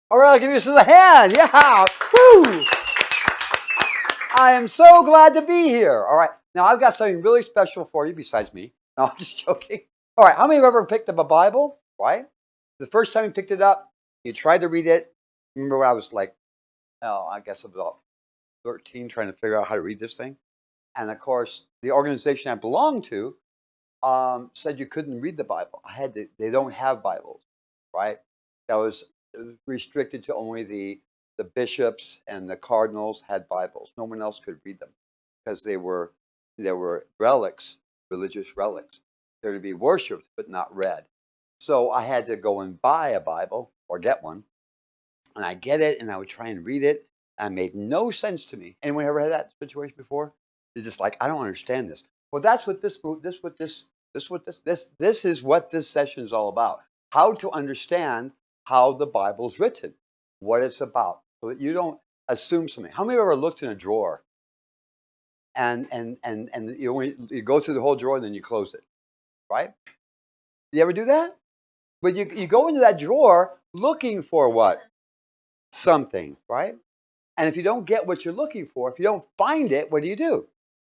All right, I'll give you a hand. Yeah. Woo! I am so glad to be here. All right. Now, I've got something really special for you besides me. No, I'm just joking. All right. How many of you have ever picked up a Bible? Right? The first time you picked it up, you tried to read it. Remember when I was like, oh, I guess about 13 trying to figure out how to read this thing? And of course, the organization I belonged to said you couldn't read the Bible. They don't have Bibles, right? That was restricted to only the bishops and the cardinals had Bibles. No one else could read them because they were relics, religious relics. They're to be worshipped but not read. So I had to go and buy a Bible or get one, and I get it, and I would try and read it. And it made no sense to me. Anyone ever had that situation before? It's just like I don't understand this. Well, that's what this is what this session is all about. How to understand how the Bible's written, what it's about, so that you don't assume something. How many of you ever looked in a drawer and you go through the whole drawer and then you close it, right? You ever do that? But you go into that drawer looking for what? Something, right? And if you don't get what you're looking for, if you don't find it, what do?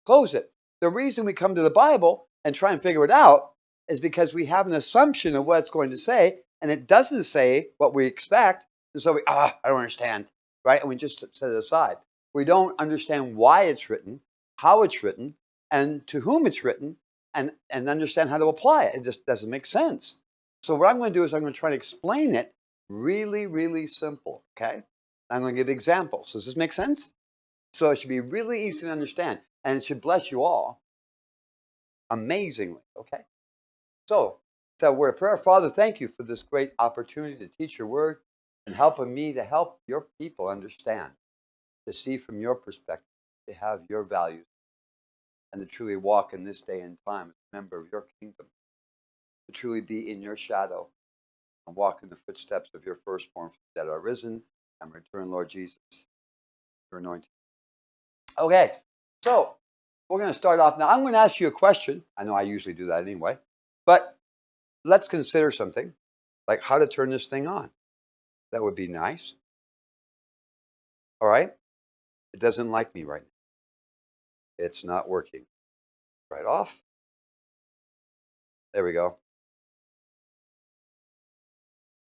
Close it. The reason we come to the Bible and try and figure it out is because we have an assumption of what it's going to say, and it doesn't say what we expect. And so I don't understand, right? And we just set it aside. We don't understand why it's written, how it's written, and to whom it's written, and understand how to apply it. It just doesn't make sense. So what I'm going to do is I'm going to try to explain it really, really simple, okay? I'm going to give examples. Does this make sense? So it should be really easy to understand, and it should bless you all amazingly, okay? So a word of prayer. Father, thank you for this great opportunity to teach your word and helping me to help your people understand, to see from your perspective, to have your values, and to truly walk in this day and time as a member of your kingdom, to truly be in your shadow and walk in the footsteps of your firstborn that are risen and return, Lord Jesus, your anointing. Okay, so we're going to start off now. I'm going to ask you a question. I know I usually do that anyway, but let's consider something like how to turn this thing on. That would be nice. All right? It doesn't like me right now. It's not working. Right off. There we go.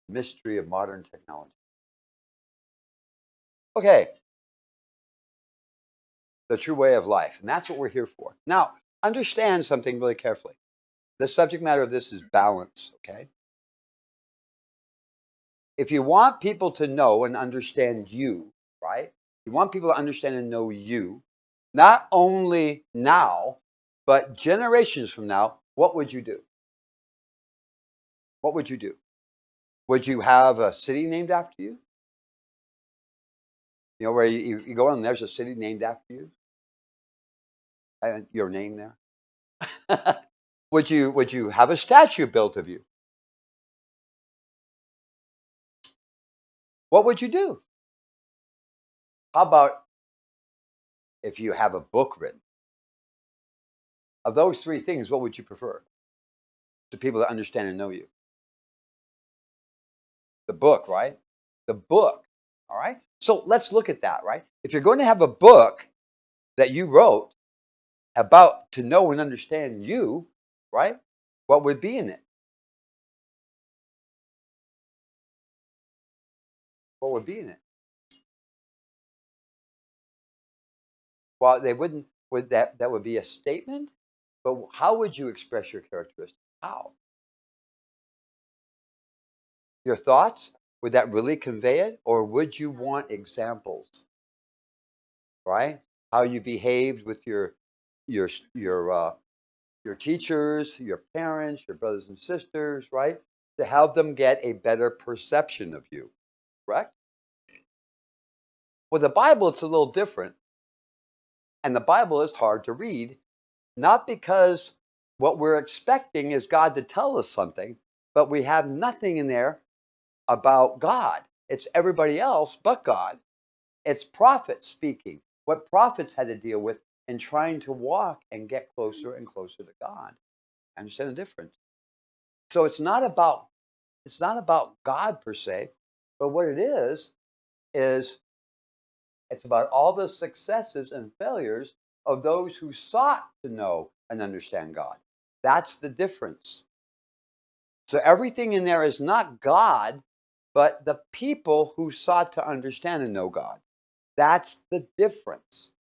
Mystery of modern technology. Okay. The true way of life. And that's what we're here for. Now, understand something really carefully. The subject matter of this is balance, okay? If you want people to know and understand you, right? You want people to understand and know you, not only now, but generations from now, what would you do? What would you do? Would you have a city named after you? You know, where you go and there's a city named after you? And your name there? Would you have a statue built of you? What would you do? How about if you have a book written? Of those three things, what would you prefer to people to understand and know you? The book, right? The book, all right? So let's look at that, right? If you're going to have a book that you wrote about to know and understand you, right? What would be in it? What would be in it? Well, they wouldn't, that would be a statement, but how would you express your characteristics? How? Your thoughts? Would that really convey it? Or would you want examples, right? How you behaved with your your teachers, your parents, your brothers and sisters, right? To help them get a better perception of you, correct? With the Bible, it's a little different. And the Bible is hard to read, not because what we're expecting is God to tell us something, but we have nothing in there about God. It's everybody else but God. It's prophets speaking, what prophets had to deal with in trying to walk and get closer and closer to God. Understand the difference? So it's not about God per se. But what it is it's about all the successes and failures of those who sought to know and understand God. That's the difference. So everything in there is not God, but the people who sought to understand and know God. That's the difference.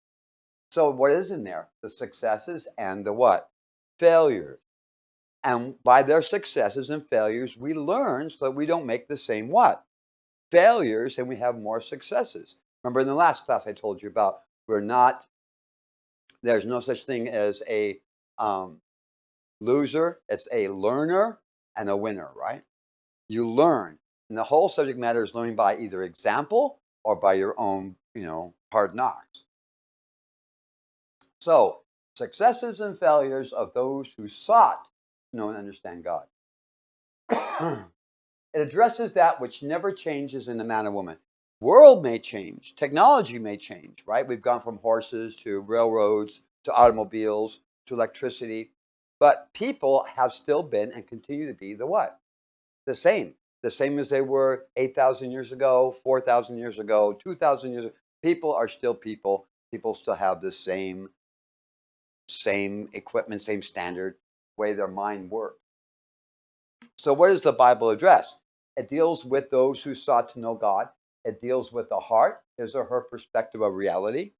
So what is in there? The successes and the what? Failures. And by their successes and failures, we learn so that we don't make the same what? Failures, and we have more successes. Remember in the last class I told you about, there's no such thing as a loser. It's a learner and a winner, right? You learn. And the whole subject matter is learning by either example or by your own, hard knocks. So, successes and failures of those who sought to know and understand God. It addresses that which never changes in the man or woman. World may change, technology may change, right? We've gone from horses to railroads to automobiles to electricity, but people have still been and continue to be the what? The same. The same as they were 8,000 years ago, 4,000 years ago, 2,000 years ago. People are still people. People still have the same equipment, same standard way their mind works. So what does the Bible address? It deals with those who sought to know God. It deals with the heart, his or her perspective of reality.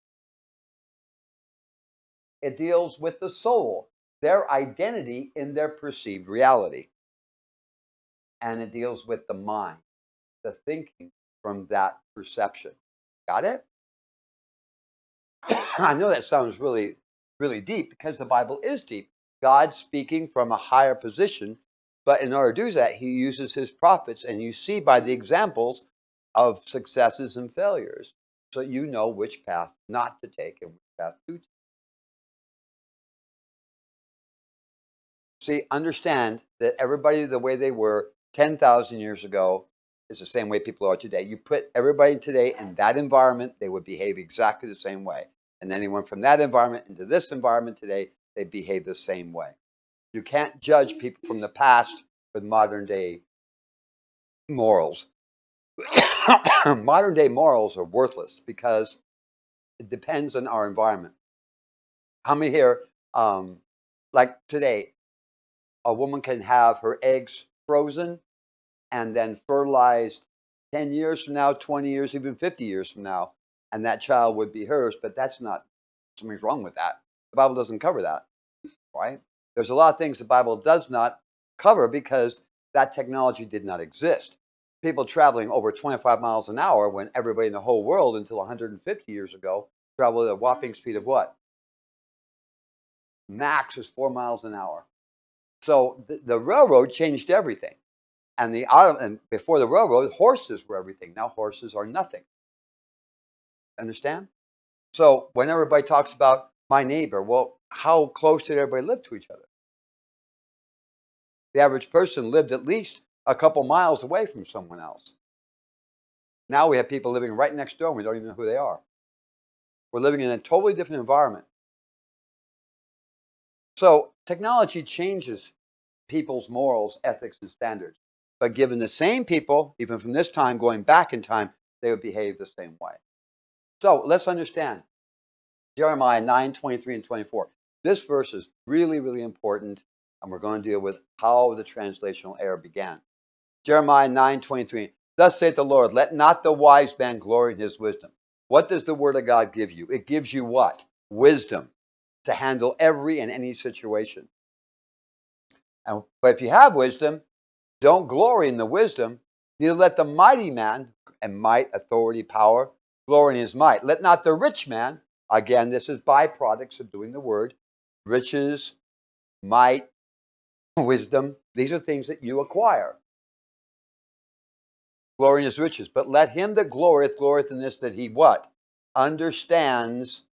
It deals with the soul, their identity in their perceived reality. And it deals with the mind, the thinking from that perception. Got it? I know that sounds really, really deep because the Bible is deep. God speaking from a higher position, but in order to do that, he uses his prophets, and you see by the examples of successes and failures, so you know which path not to take and which path to take. See, understand that everybody the way they were 10,000 years ago is the same way people are today. You put everybody today in that environment, they would behave exactly the same way. And anyone from that environment into this environment today, they behave the same way. You can't judge people from the past with modern day morals. Modern day morals are worthless because it depends on our environment. How many here, like today, a woman can have her eggs frozen and then fertilized 10 years from now, 20 years, even 50 years from now, and that child would be hers, but that's not, something's wrong with that. The Bible doesn't cover that, right? There's a lot of things the Bible does not cover because that technology did not exist. People traveling over 25 miles an hour when everybody in the whole world until 150 years ago traveled at a whopping speed of what? Max was 4 miles an hour. So the railroad changed everything. And and before the railroad, horses were everything. Now horses are nothing. Understand? So when everybody talks about my neighbor, well, how close did everybody live to each other? The average person lived at least a couple miles away from someone else. Now we have people living right next door and we don't even know who they are. We're living in a totally different environment. So technology changes people's morals, ethics, and standards. But given the same people, even from this time going back in time, they would behave the same way. So let's understand Jeremiah 9, 23 and 24. This verse is really, really important, and we're going to deal with how the translational error began. Jeremiah 9, 23. Thus saith the Lord, let not the wise man glory in his wisdom. What does the word of God give you? It gives you what? Wisdom to handle every and any situation. But if you have wisdom, don't glory in the wisdom, neither let the mighty man, and might, authority, power, glory in his might. Let not the rich man, again, this is byproducts of doing the word, riches, might, wisdom, these are things that you acquire. Glory in his riches. But let him that glorieth in this, that he what? Understands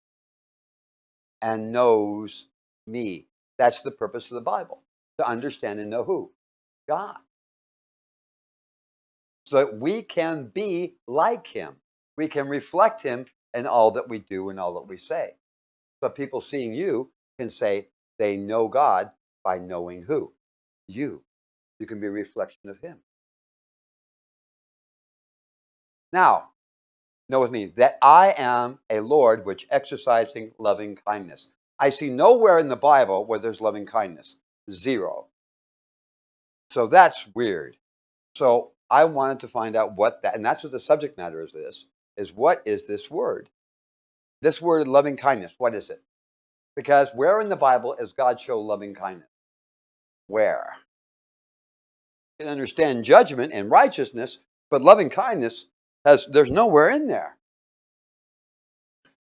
and knows me. That's the purpose of the Bible, to understand and know who? God. So that we can be like him. We can reflect him in all that we do and all that we say. So people seeing you can say they know God by knowing who? You. You can be a reflection of him. Now, know with me that I am a Lord which exercising loving kindness. I see nowhere in the Bible where there's loving kindness. Zero. So that's weird. So I wanted to find out what that, and that's what the subject matter is this, is what is this word? This word loving kindness, what is it? Because where in the Bible is God show loving kindness? Where? You can understand judgment and righteousness, but loving kindness there's nowhere in there.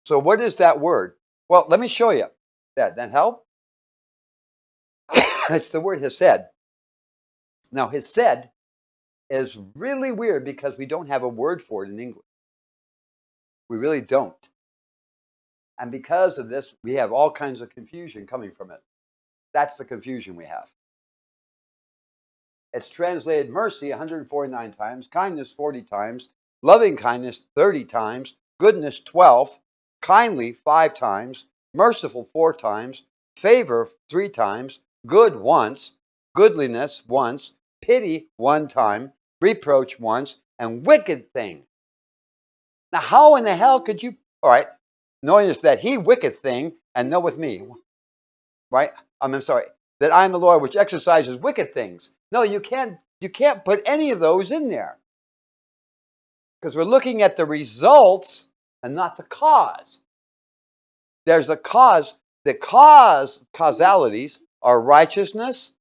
So what is that word? Well, let me show you. That help? It's the word hesed. Now, hesed is really weird because we don't have a word for it in English. We really don't. And because of this, we have all kinds of confusion coming from it. That's the confusion we have. It's translated mercy 149 times, kindness 40 times, loving kindness 30 times, goodness 12, kindly 5 times, merciful 4 times, favor 3 times, good once, goodliness once, pity 1 time, reproach once, and wicked thing. Now, how in the hell could you, all right, notice that he wicked thing and know with me, right? I'm sorry, that I am the Lord which exercises wicked things. No, you can't put any of those in there. Because we're looking at the results and not the cause. There's a cause. The causalities are righteousness,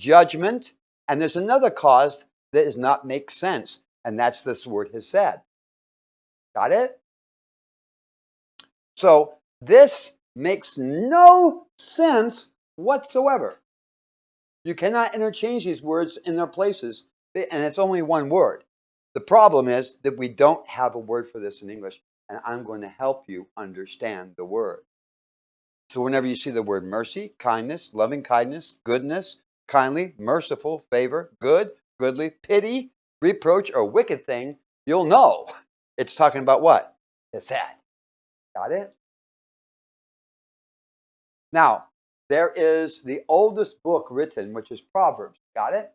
judgment, and there's another cause that does not make sense. And that's this word hesed. Got it? So this makes no sense whatsoever. You cannot interchange these words in their places, and it's only one word. The problem is that we don't have a word for this in English, and I'm going to help you understand the word. So whenever you see the word mercy, kindness, loving kindness, goodness, kindly, merciful, favor, good, goodly, pity, reproach, or wicked thing, you'll know it's talking about what? It's that. Got it? Now, there is the oldest book written, which is Proverbs. Got it?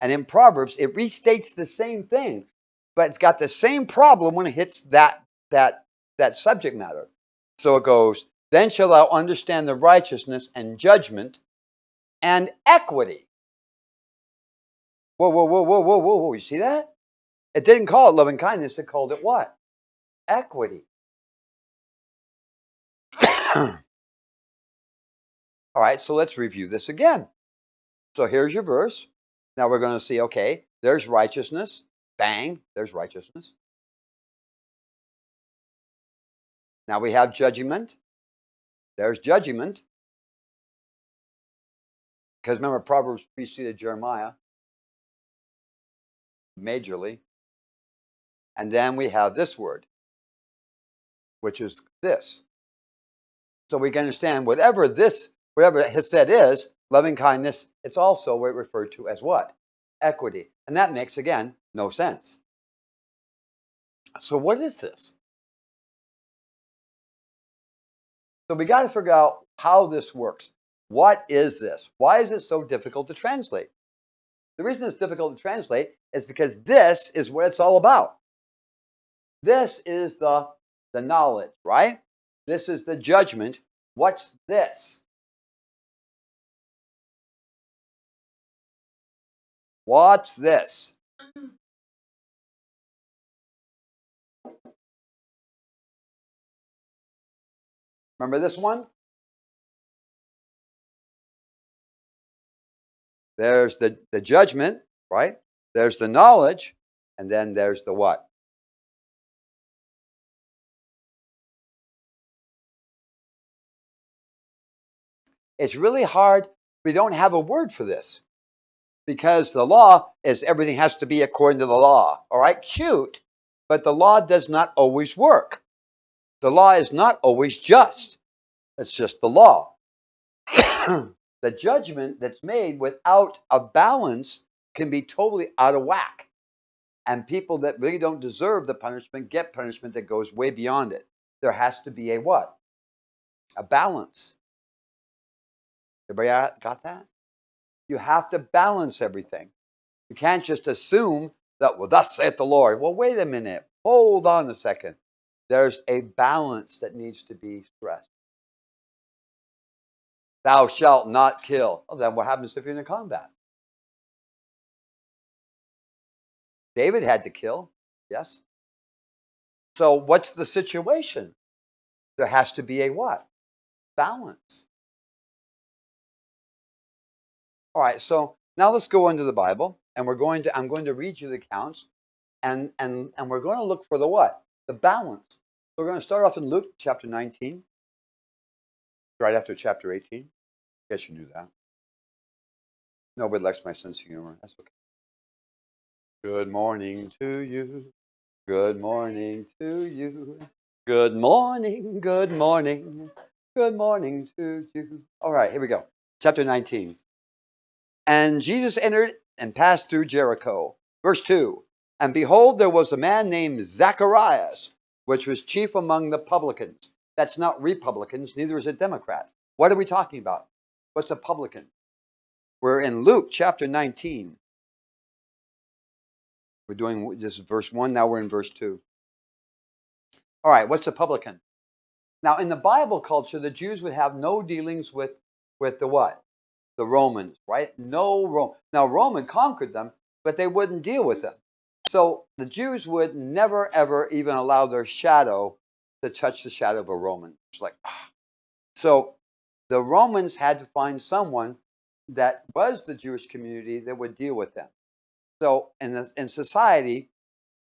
And in Proverbs, it restates the same thing, but it's got the same problem when it hits that subject matter. So it goes, then shall thou understand the righteousness and judgment and equity. Whoa, whoa, whoa, whoa, whoa, whoa, whoa. You see that? It didn't call it loving kindness. It called it what? Equity. All right, so let's review this again. So here's your verse. Now we're going to see, okay, there's righteousness. Bang, there's righteousness. Now we have judgment. There's judgment. Because remember, Proverbs preceded Jeremiah majorly. And then we have this word, which is this. So we can understand whatever hesed is, loving kindness, it's also what referred to as what? Equity. And that makes, again, no sense. So what is this? So we got to figure out how this works. What is this? Why is it so difficult to translate? The reason it's difficult to translate is because this is what it's all about. This is the knowledge, right? This is the judgment. What's this? What's this? Remember this one? There's the judgment, right? There's the knowledge, and then there's the what? It's really hard. We don't have a word for this because the law is everything has to be according to the law. All right, cute, but the law does not always work. The law is not always just. It's just the law. The judgment that's made without a balance can be totally out of whack. And people that really don't deserve the punishment get punishment that goes way beyond it. There has to be a what? A balance. Everybody got that? You have to balance everything. You can't just assume that, well, thus saith the Lord. Well, wait a minute. hold on a second. There's a balance that needs to be stressed. Thou shalt not kill. Well, then what happens if you're in a combat? David had to kill, yes. So what's the situation? There has to be a what? Balance. All right, so now let's go into the Bible, and I'm going to read you the accounts, and we're going to look for the what? The balance. We're going to start off in Luke chapter 19, right after chapter 18. Guess you knew that. Nobody likes my sense of humor. That's okay. Good morning to you. Good morning to you. Good morning, good morning. Good morning to you. All right, here we go. Chapter 19. And Jesus entered and passed through Jericho. Verse 2. And behold, there was a man named Zacharias, which was chief among the publicans. That's not Republicans, neither is a Democrat. What are we talking about? What's a publican? We're in Luke chapter 19. We're doing this is verse 1, now we're in verse 2. All right, what's a publican? Now, in the Bible culture, the Jews would have no dealings with the what? The Romans, right? No Rome. Now, Rome conquered them, but they wouldn't deal with them. So the Jews would never, ever even allow their shadow to touch the shadow of a Roman. It's like, ah. So the Romans had to find someone that was the Jewish community that would deal with them. So in society,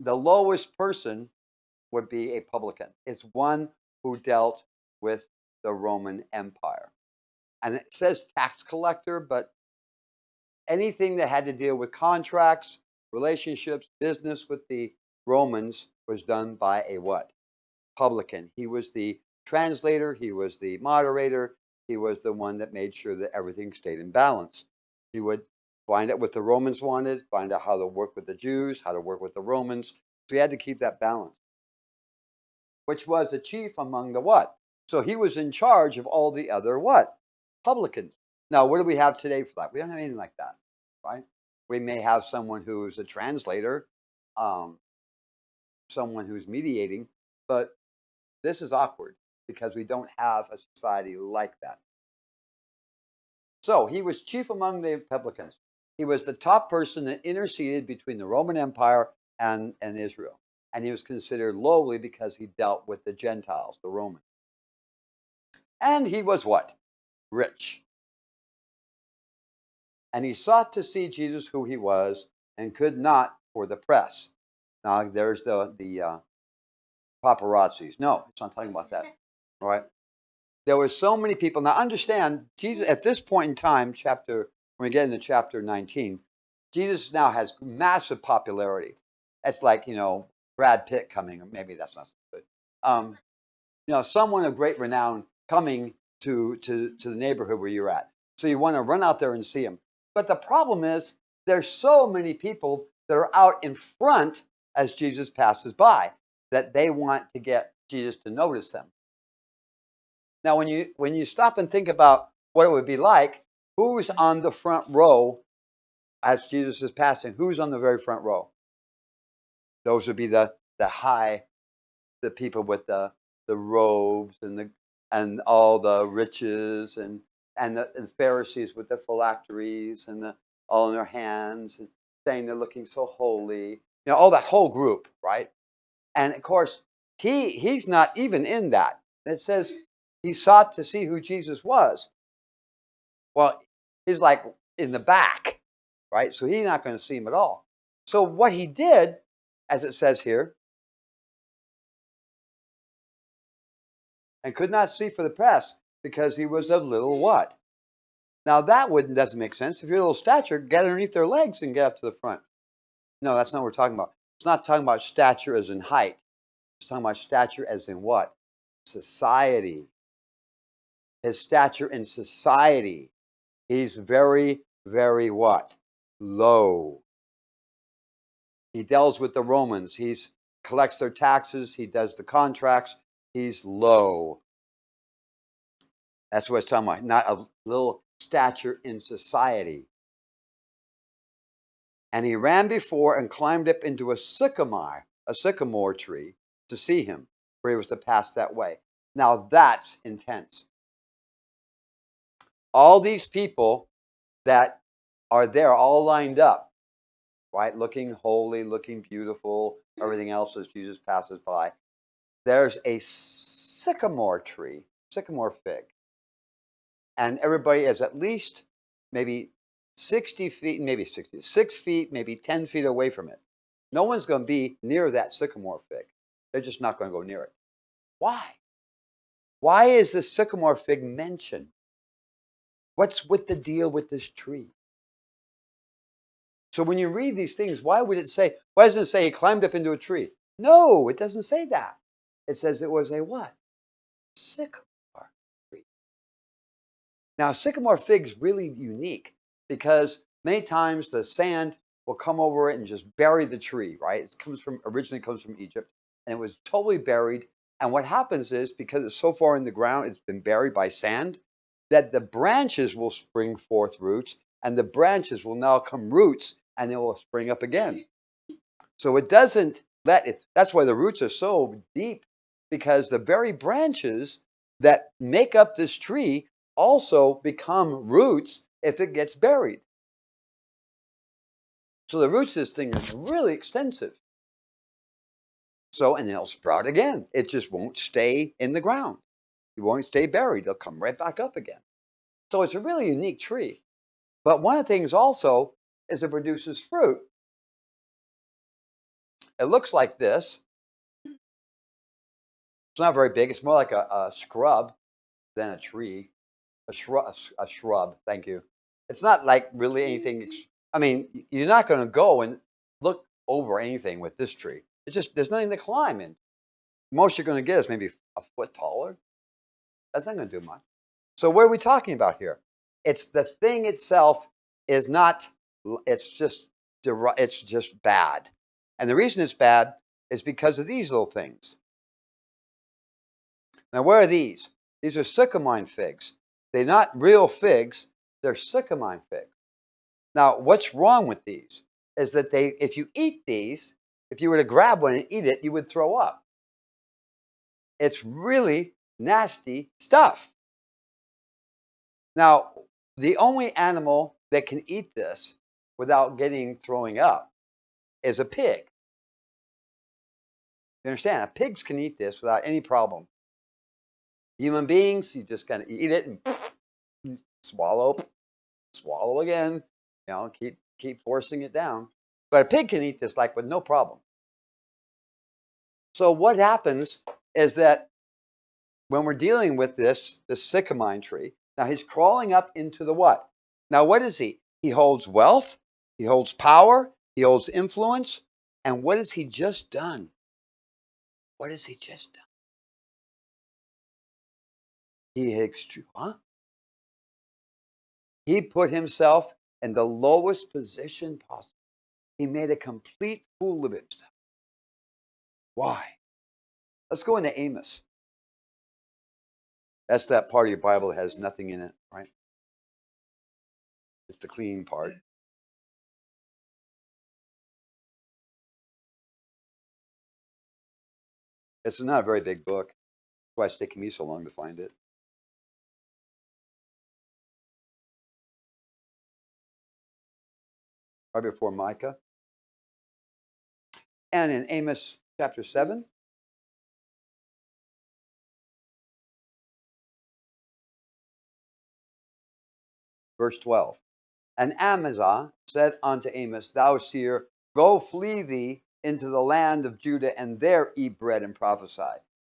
the lowest person would be a publican. It's one who dealt with the Roman Empire. And it says tax collector, but anything that had to deal with contracts, relationships, business with the Romans was done by a what? Publican. He was the translator, he was the moderator, he was the one that made sure that everything stayed in balance. He would find out what the Romans wanted, find out how to work with the Jews, how to work with the Romans. So he had to keep that balance. Which was the chief among the what? So he was in charge of all the other what? Publicans. Now, what do we have today for that? We don't have anything like that, right? We may have someone who's a translator, someone who's mediating, but this is awkward because we don't have a society like that. So he was chief among the publicans. He was the top person that interceded between the Roman Empire and Israel. And he was considered lowly because he dealt with the Gentiles, the Romans. And he was what? Rich. And he sought to see Jesus who he was and could not for the press. Now, there's the paparazzis. No, it's not talking about that. All right. There were so many people. Now, understand, Jesus, at this point in time, when we get into chapter 19, Jesus now has massive popularity. It's like, Brad Pitt coming, or maybe that's not so good. Someone of great renown coming to the neighborhood where you're at. So you want to run out there and see him. But the problem is there's so many people that are out in front as Jesus passes by that they want to get Jesus to notice them. Now, when you stop and think about what it would be like, who's on the front row as Jesus is passing? Who's on the very front row? Those would be the people with the robes and all the riches and the Pharisees with the phylacteries and all in their hands and saying they're looking so holy. All that whole group, right? And of course, he's not even in that. It says he sought to see who Jesus was. Well, he's like in the back, right? So he's not going to see him at all. So what he did, as it says here, and could not see for the press because he was of little what? Now that doesn't make sense. If you're a little stature, get underneath their legs and get up to the front. No, that's not what we're talking about. It's not talking about stature as in height. It's talking about stature as in what? Society. His stature in society. He's very, very what? Low. He deals with the Romans. He collects their taxes. He does the contracts. He's low. That's what it's talking about. Not a little stature in society. And he ran before and climbed up into a sycamore. a sycamore tree to see him, for he was to pass that way. Now that's intense. All these people that are there all lined up, right? Looking holy, looking beautiful, everything else as Jesus passes by. There's a sycamore tree, sycamore fig. And everybody is at least maybe 60 feet, maybe 6 feet, maybe 10 feet away from it. No one's going to be near that sycamore fig. They're just not going to go near it. Why? Why is the sycamore fig mentioned? What's with the deal with this tree? So when you read these things, why doesn't it say he climbed up into a tree? No, it doesn't say that. It says it was a what? Sycamore tree. Now, sycamore fig's really unique because many times the sand will come over it and just bury the tree, right? Originally comes from Egypt, and it was totally buried. And what happens is, because it's so far in the ground, it's been buried by sand, that the branches will spring forth roots, and the branches will now come roots, and it will spring up again. So it doesn't let it. That's why the roots are so deep, because the very branches that make up this tree also become roots if it gets buried. So the roots of this thing is really extensive. So, and it'll sprout again. It just won't stay in the ground. It won't stay buried. They'll come right back up again. So it's a really unique tree. But one of the things also is it produces fruit. It looks like this. It's not very big. It's more like a scrub than a tree. A shrub. Thank you. It's not like really anything. I mean, you're not going to go and look over anything with this tree. There's nothing to climb in. Most you're going to get is maybe a foot taller. That's not going to do much. So what are we talking about here? It's the thing itself is not. It's just bad, and the reason it's bad is because of these little things. Now, where are these? These are sycamine figs. They're not real figs. They're sycamine figs. Now, what's wrong with these is that if you eat these, if you were to grab one and eat it, you would throw up. It's really nasty stuff. Now, the only animal that can eat this without throwing up is a pig. You understand? Pigs can eat this without any problem. Human beings, you just kind of eat it and swallow again. You know, keep forcing it down. But a pig can eat this with no problem. So what happens is that when we're dealing with this sycamine tree, now he's crawling up into the what? Now what is he? He holds wealth, he holds power, he holds influence, and what has he just done? What has he just done? He put himself in the lowest position possible. He made a complete fool of himself. Why? Let's go into Amos. That's that part of your Bible that has nothing in it, right? It's the clean part. It's not a very big book. That's why it's taken me so long to find it. Right before Micah. And in Amos chapter 7, verse 12. And Amaziah said unto Amos, Thou seer, go flee thee into the land of Judah, and there eat bread and prophesy.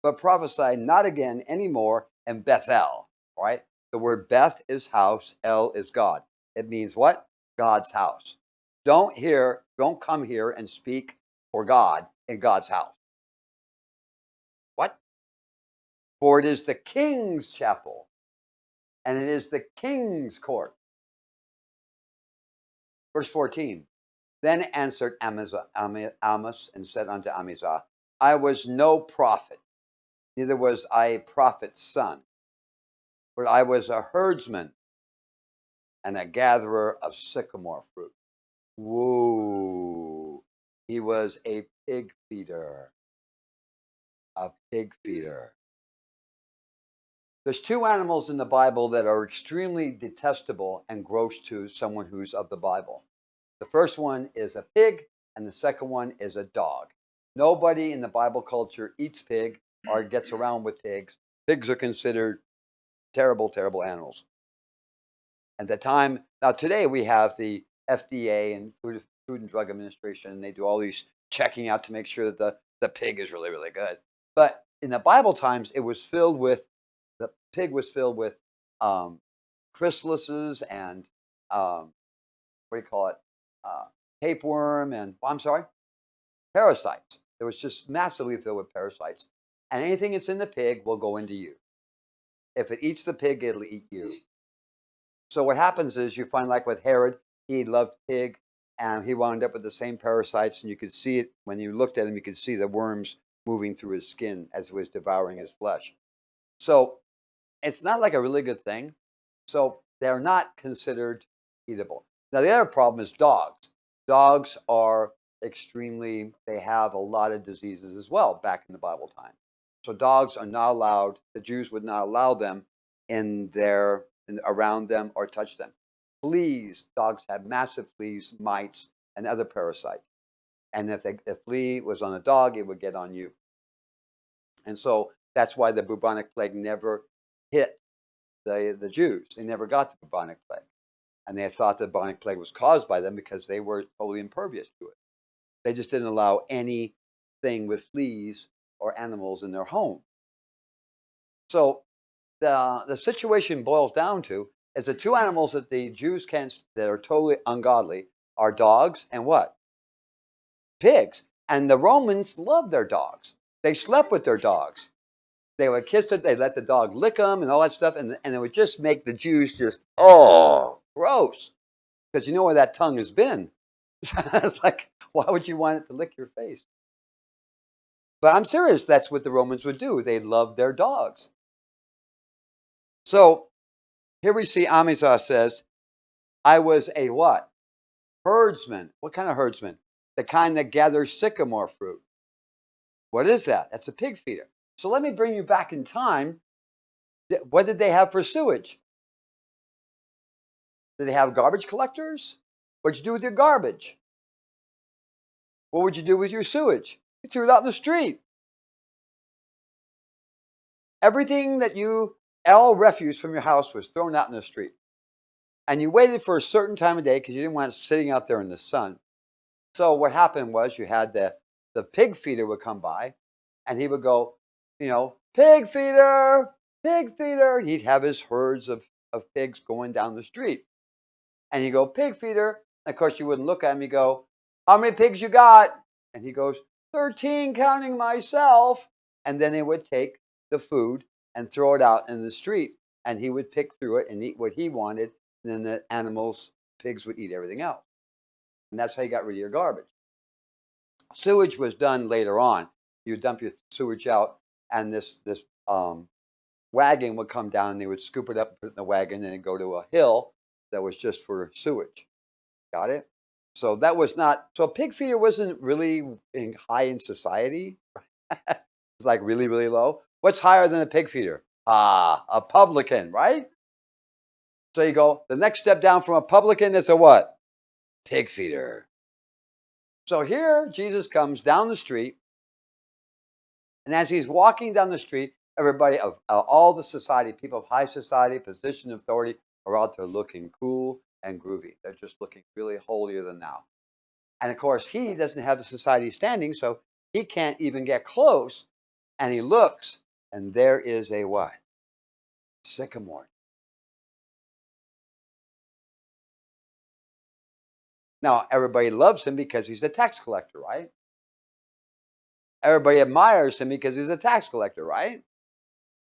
But prophesy not again any more in Bethel. Right? The word Beth is house, El is God. It means what? God's house. Don't come here and speak for God in God's house. What? For it is the king's chapel, and it is the king's court. Verse 14. Then answered Amos and said unto Amaziah, I was no prophet, neither was I a prophet's son, but I was a herdsman and a gatherer of sycamore fruit. Whoa. He was a pig feeder. A pig feeder. There's two animals in the Bible that are extremely detestable and gross to someone who's of the Bible. The first one is a pig, and the second one is a dog. Nobody in the Bible culture eats pig or gets around with pigs. Pigs are considered terrible, terrible animals. At the time, now today we have the FDA and Food and Drug Administration, and they do all these checking out to make sure that the pig is really, really good. But in the Bible times, the pig was filled with chrysalises and what do you call it? Uh, Tapeworm and, I'm sorry, parasites. It was just massively filled with parasites. And anything that's in the pig will go into you. If it eats the pig, it'll eat you. So what happens is you find, like with Herod, he loved pig, and he wound up with the same parasites, and you could see it when you looked at him. You could see the worms moving through his skin as it was devouring his flesh. So it's not like a really good thing. So they're not considered eatable. Now the other problem is dogs. Dogs are they have a lot of diseases as well back in the Bible time. So dogs are not allowed, the Jews would not allow them around them or touch them. Fleas, dogs have massive fleas, mites, and other parasites. And if a flea was on a dog, it would get on you. And so that's why the bubonic plague never hit the Jews. They never got the bubonic plague. And they thought the bubonic plague was caused by them because they were totally impervious to it. They just didn't allow anything with fleas or animals in their home. So the situation boils down to is the two animals that the Jews that are totally ungodly are dogs and what? Pigs. And the Romans loved their dogs. They slept with their dogs. They would kiss it. They let the dog lick them and all that stuff. And it would just make the Jews just, oh, gross. Because you know where that tongue has been. It's like, why would you want it to lick your face? But I'm serious. That's what the Romans would do. They loved their dogs. So here we see Amizah says, I was a what? Herdsman. What kind of herdsman? The kind that gathers sycamore fruit. What is that? That's a pig feeder. So let me bring you back in time. What did they have for sewage? Did they have garbage collectors? What'd you do with your garbage? What would you do with your sewage? You threw it out in the street. Everything all refuse from your house was thrown out in the street. And you waited for a certain time of day because you didn't want it sitting out there in the sun. So what happened was you had the pig feeder would come by, and he would go, pig feeder, pig feeder. He'd have his herds of pigs going down the street. And you go, pig feeder. And of course, you wouldn't look at him. You go, how many pigs you got? And he goes, 13, counting myself. And then they would take the food and throw it out in the street. And he would pick through it and eat what he wanted. And then the pigs would eat everything else. And that's how you got rid of your garbage. Sewage was done later on. You dump your sewage out, and this wagon would come down, and they would scoop it up and put it in the wagon, and it'd go to a hill that was just for sewage. Got it? So that was not, so a pig feeder wasn't really high in society. It's like really, really low. What's higher than a pig feeder? A publican, right? So you go, the next step down from a publican is a what? Pig feeder. So here Jesus comes down the street, and as he's walking down the street, everybody of all the society, people of high society, position of authority, are out there looking cool and groovy. They're just looking really holier than thou. And of course, he doesn't have the society standing, so he can't even get close. And he looks, and there is a what? Sycamore. Now, everybody loves him because he's a tax collector, right? Everybody admires him because he's a tax collector, right?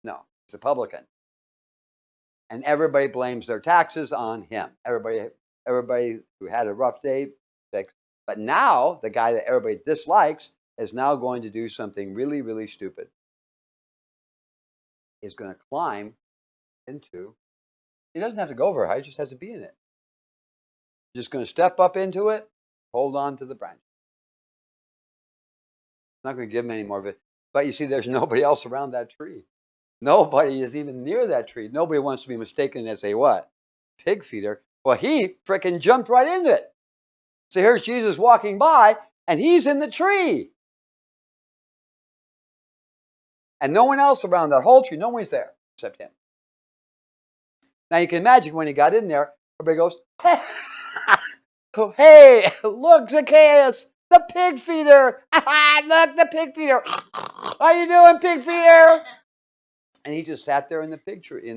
No, he's a publican. And everybody blames their taxes on him. Everybody who had a rough day, but now the guy that everybody dislikes is now going to do something really, really stupid. He's going to climb into, he doesn't have to go very high, he just has to be in it. He's just going to step up into it, hold on to the branch. I'm not going to give him any more of it. But you see, there's nobody else around that tree. Nobody is even near that tree. Nobody wants to be mistaken as a what? Pig feeder. Well, he frickin' jumped right into it. So here's Jesus walking by, and he's in the tree. And no one else around that whole tree. No one's there except him. Now you can imagine when he got in there, everybody goes, hey, hey, look, Zacchaeus, the pig feeder. Look, the pig feeder. How you doing, pig feeder? And he just sat there in the fig tree,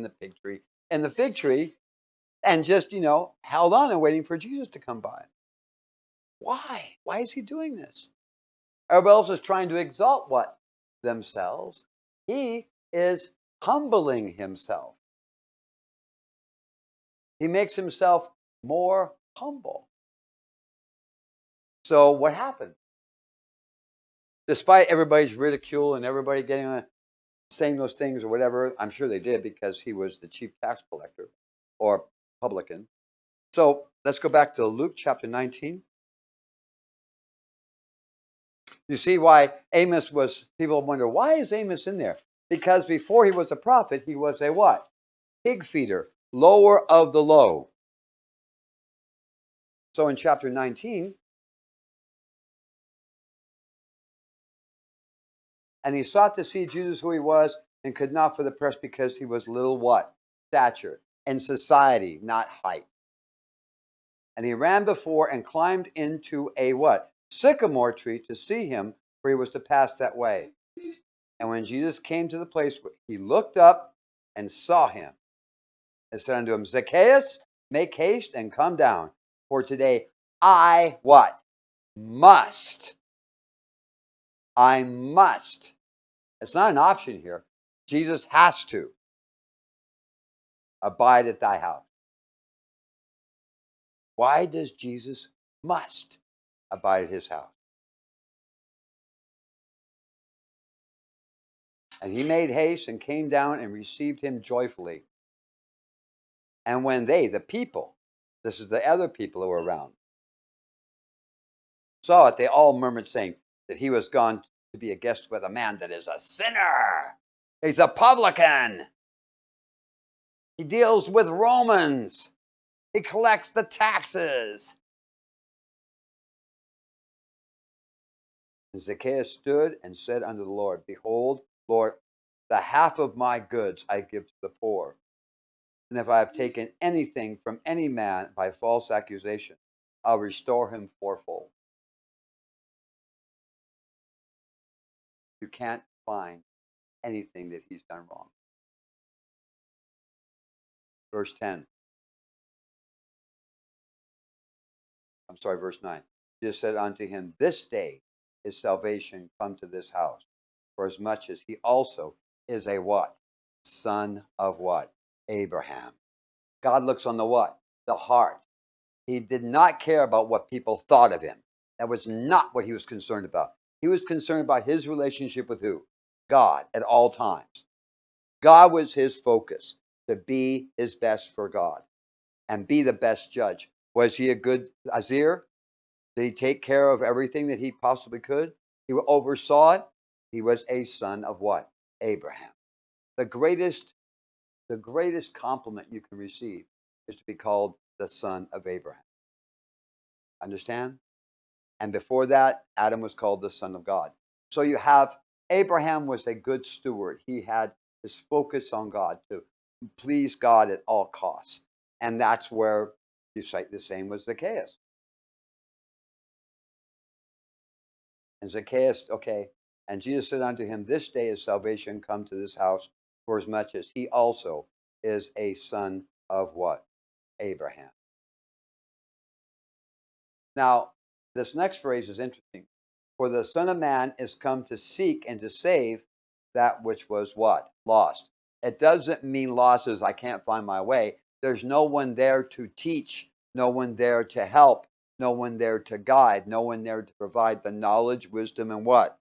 and just, held on and waiting for Jesus to come by. Why? Why is he doing this? Everybody else is trying to exalt what? Themselves. He is humbling himself. He makes himself more humble. So what happened? Despite everybody's ridicule and everybody saying those things or whatever, I'm sure they did because he was the chief tax collector or publican. So let's go back to Luke chapter 19. You see why people wonder, why is Amos in there? Because before he was a prophet, he was a what? Pig feeder, lower of the low. So in chapter 19, and he sought to see Jesus who he was and could not for the press because he was little what? Stature. In society, not height. And he ran before and climbed into a what? Sycamore tree to see him, for he was to pass that way. And when Jesus came to the place, he looked up and saw him and said unto him, Zacchaeus, make haste and come down, for today I what? Must. I must. It's not an option here. Jesus has to abide at thy house. Why does Jesus must abide at his house? And he made haste and came down and received him joyfully. And when they, the people, this is the other people who were around, saw it, they all murmured, saying that he was gone to be a guest with a man that is a sinner. He's a publican. He deals with Romans. He collects the taxes. And Zacchaeus stood and said unto the Lord, Behold, Lord, the half of my goods I give to the poor. And if I have taken anything from any man by false accusation, I'll restore him fourfold. You can't find anything that he's done wrong. Verse 10. Verse 9. Jesus said unto him, This day is salvation come to this house, for as much as he also is a what? Son of what? Abraham. God looks on the what? The heart. He did not care about what people thought of him. That was not what he was concerned about. He was concerned about his relationship with who? God at all times. God was his focus, to be his best for God and be the best judge. Was he a good Azir? Did he take care of everything that he possibly could? He oversaw it. He was a son of what? Abraham. The greatest compliment you can receive is to be called the son of Abraham. Understand? And before that, Adam was called the son of God. So you have Abraham was a good steward. He had his focus on God, to please God at all costs. And that's where you cite the same with Zacchaeus. And Zacchaeus, okay. And Jesus said unto him, This day is salvation come to this house, for as much as he also is a son of what? Abraham. Now, this next phrase is interesting. For the Son of Man is come to seek and to save that which was what? Lost. It doesn't mean lost as I can't find my way. There's no one there to teach, no one there to help, no one there to guide, no one there to provide the knowledge, wisdom, and what?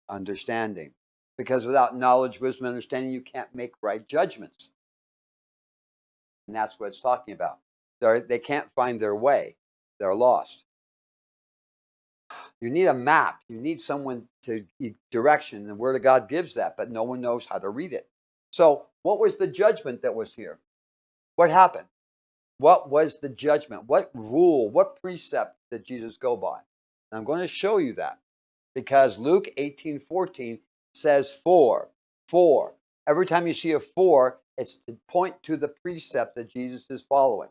Understanding. Because without knowledge, wisdom, and understanding, you can't make right judgments. And that's what it's talking about. They can't find their way. They're lost. You need a map. You need someone to direction. And the Word of God gives that, but no one knows how to read it. So what was the judgment that was here? What happened? What was the judgment? What rule, what precept did Jesus go by? And I'm going to show you that because Luke 18:14 says for. Every time you see a for, it's to point to the precept that Jesus is following.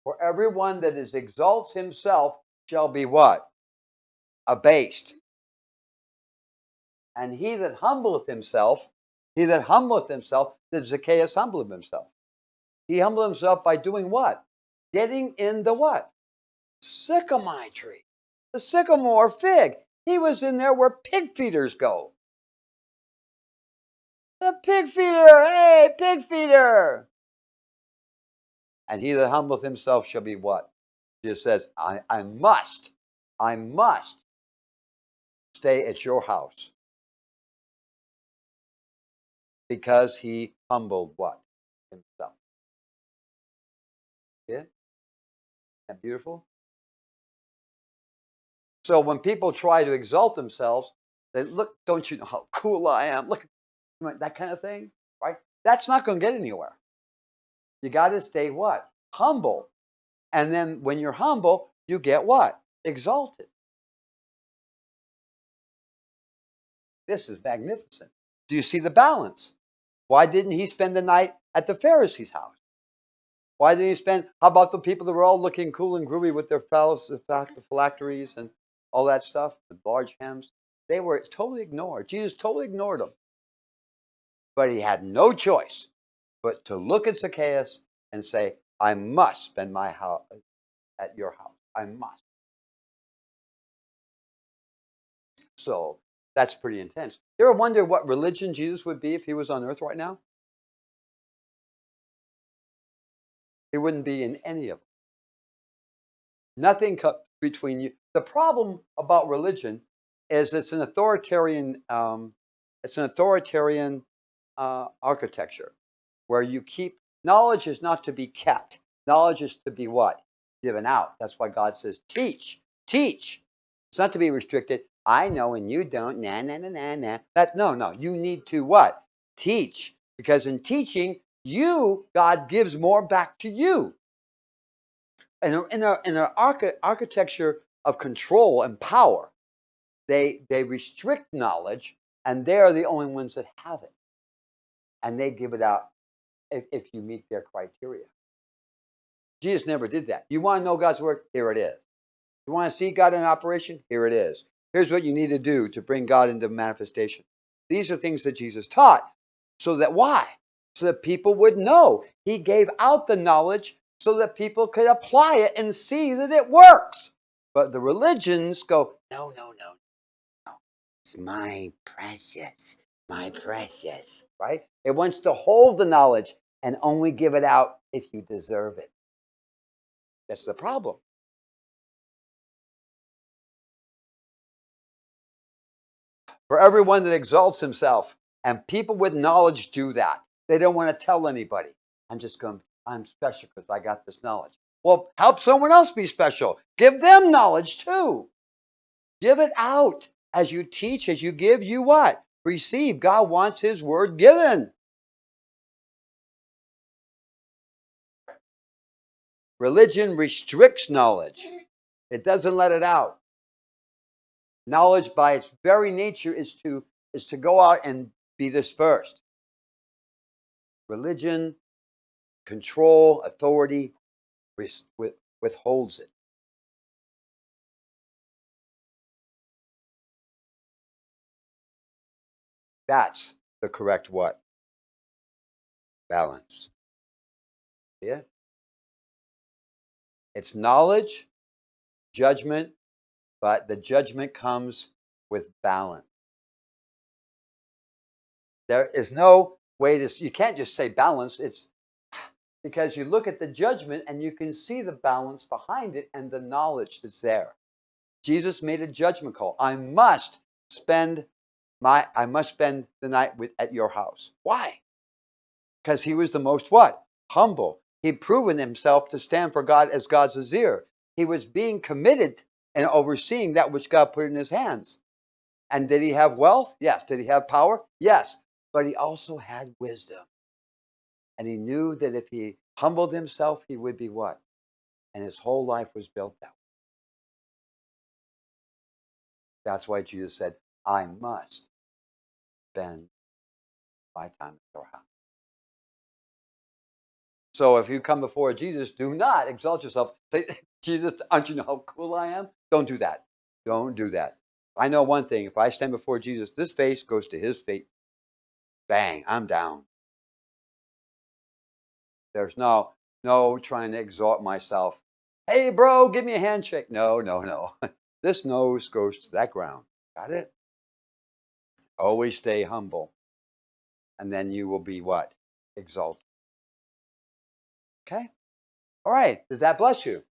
For everyone that is exalts himself shall be what? Abased. And he that humbleth himself, did Zacchaeus humble himself? He humbled himself by doing what? Getting in the what? Sycamore tree. The sycamore fig. He was in there where pig feeders go. The pig feeder. Hey, pig feeder. And he that humbleth himself shall be what? Jesus says, I must stay at your house. Because he humbled what? Himself. Yeah? Isn't that beautiful? So when people try to exalt themselves, they look, don't you know how cool I am? Look, that kind of thing, right? That's not going to get anywhere. You got to stay what? Humble. And then when you're humble, you get what? Exalted. This is magnificent. Do you see the balance? Why didn't he spend the night at the Pharisee's house? Why didn't he spend, how about the people that were all looking cool and groovy with their phylacteries and all that stuff, the large hems? They were totally ignored. Jesus totally ignored them. But he had no choice but to look at Zacchaeus and say, I must spend my house at your house. I must. So that's pretty intense. You ever wonder what religion Jesus would be if he was on earth right now? He wouldn't be in any of them. Nothing between you. The problem about religion is it's an authoritarian architecture where you keep knowledge is not to be kept. Knowledge is to be what? Given out. That's why God says teach. It's not to be restricted. I know and you don't. Nah. No. You need to what? Teach. Because in teaching, God gives more back to you. And in an architecture of control and power, they restrict knowledge, and they are the only ones that have it. And they give it out if you meet their criteria. Jesus never did that. You want to know God's word? Here it is. You want to see God in operation? Here it is. Here's what you need to do to bring God into manifestation. These are things that Jesus taught. So that why? So that people would know. He gave out the knowledge so that people could apply it and see that it works. But the religions go, no. It's my precious, right? It wants to hold the knowledge and only give it out if you deserve it. That's the problem. For everyone that exalts himself, and people with knowledge do that. They don't want to tell anybody. I'm special because I got this knowledge. Well, help someone else be special. Give them knowledge too. Give it out. As you teach, as you give, you what? Receive. God wants his word given. Religion restricts knowledge. It doesn't let it out. Knowledge by its very nature is to go out and be dispersed. Religion, control, authority withholds it. That's the correct what? Balance. Yeah? It's knowledge, judgment, but the judgment comes with balance. There is no way you can't just say balance. It's because you look at the judgment and you can see the balance behind it and the knowledge that's there. Jesus made a judgment call. I must spend the night at your house. Why? Because he was the most what? Humble. He'd proven himself to stand for God as God's Azir. He was being committed and overseeing that which God put in his hands. And did he have wealth? Yes. Did he have power? Yes. But he also had wisdom. And he knew that if he humbled himself, he would be what? And his whole life was built that way. That's why Jesus said, I must spend my time at your house. So if you come before Jesus, do not exalt yourself. Say, Jesus, don't you know how cool I am? Don't do that. Don't do that. I know one thing. If I stand before Jesus, this face goes to his feet. Bang, I'm down. There's no trying to exalt myself. Hey, bro, give me a handshake. No, no, no. This nose goes to that ground. Got it? Always stay humble. And then you will be what? Exalted. Okay? All right. Does that bless you?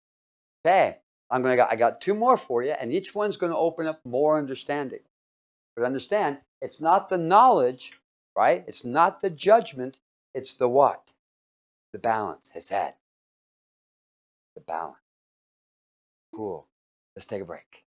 Okay. I got two more for you, and each one's going to open up more understanding. But understand, it's not the knowledge, right? It's not the judgment. It's the what? The balance. His head. The balance. Cool. Let's take a break.